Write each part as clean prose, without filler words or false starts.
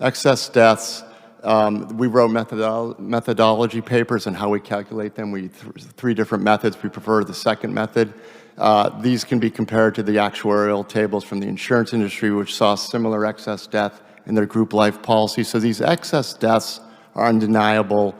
excess deaths, we wrote methodology papers on how we calculate them. We three different methods. We prefer the second method. These can be compared to the actuarial tables from the insurance industry, which saw similar excess death in their group life policy. So these excess deaths are undeniable.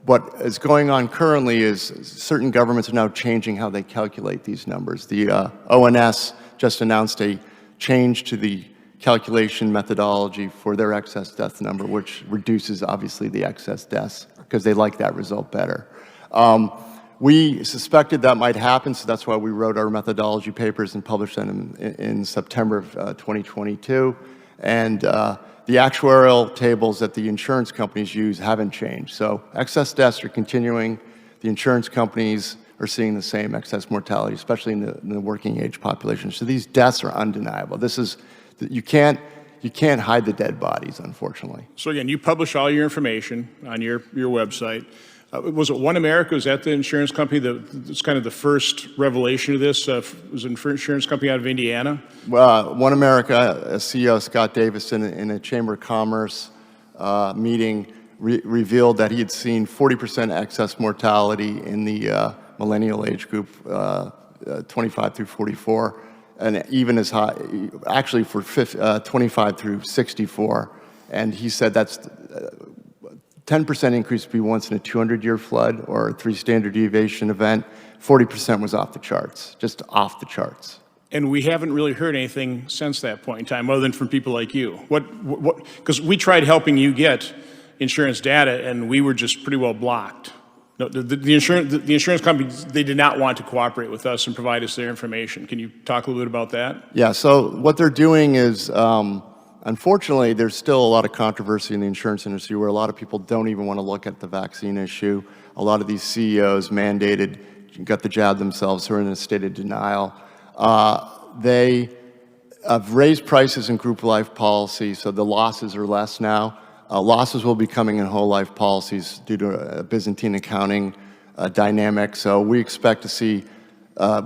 What is going on currently is certain governments are now changing how they calculate these numbers. The ONS just announced a change to the calculation methodology for their excess death number, which reduces, obviously, the excess deaths because they like that result better. We suspected that might happen, so that's why we wrote our methodology papers and published them in September of 2022. And the actuarial tables that the insurance companies use haven't changed. So excess deaths are continuing. The insurance companies are seeing the same excess mortality, especially in the working age population. So these deaths are undeniable. This is, you can't hide the dead bodies, unfortunately. So again, you publish all your information on your website. Was it One America? Was that the insurance company that's kind of the first revelation of this? Was an insurance company out of Indiana? Well, One America, CEO Scott Davis in a Chamber of Commerce meeting revealed that he had seen 40% excess mortality in the millennial age group, 25 through 44, and even as high, actually for 25 through 64. And he said that's 10% increase would be once in a 200-year flood or a 3 standard deviation event. 40% was off the charts, just off the charts. And we haven't really heard anything since that point in time, other than from people like you. Because we tried helping you get insurance data, and we were just pretty well blocked. No, the insurance companies, they did not want to cooperate with us and provide us their information. Can you talk a little bit about that? Yeah, so what they're doing is, unfortunately, there's still a lot of controversy in the insurance industry where a lot of people don't even want to look at the vaccine issue. A lot of these CEOs mandated, got the jab themselves, who are in a state of denial. They have raised prices in group life policy, so the losses are less now. Losses will be coming in whole life policies due to a Byzantine accounting dynamic, so we expect to see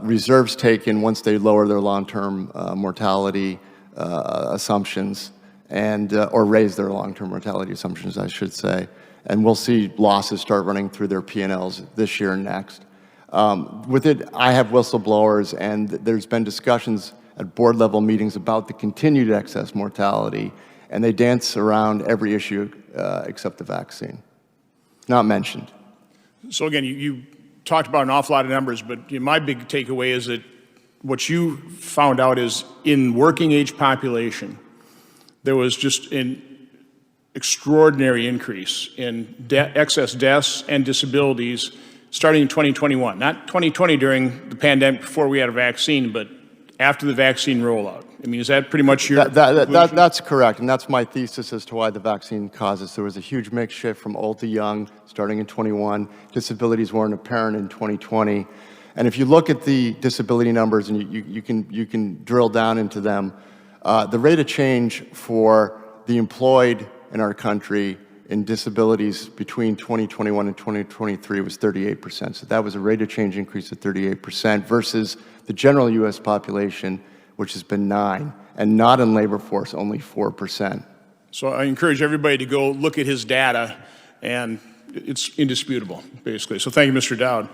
reserves taken once they lower their long-term mortality assumptions and or raise their long-term mortality assumptions, I should say. And we'll see losses start running through their P&Ls this year and next. With it, I have whistleblowers, and there's been discussions at board level meetings about the continued excess mortality, and they dance around every issue except the vaccine. Not mentioned. So again, you talked about an awful lot of numbers, but my big takeaway is that what you found out is in working age population, there was just an extraordinary increase in excess deaths and disabilities starting in 2021. Not 2020 during the pandemic before we had a vaccine, but after the vaccine rollout. I mean, is that pretty much your That's correct, and that's my thesis as to why the vaccine causes. There was a huge mix shift from old to young starting in 21. Disabilities weren't apparent in 2020. And if you look at the disability numbers and you can drill down into them, the rate of change for the employed in our country in disabilities between 2021 and 2023 was 38%. So that was a rate of change increase of 38% versus the general U.S. population, which has been 9%, and not in labor force, only 4%. So I encourage everybody to go look at his data, and it's indisputable, basically. So thank you, Mr. Dowd.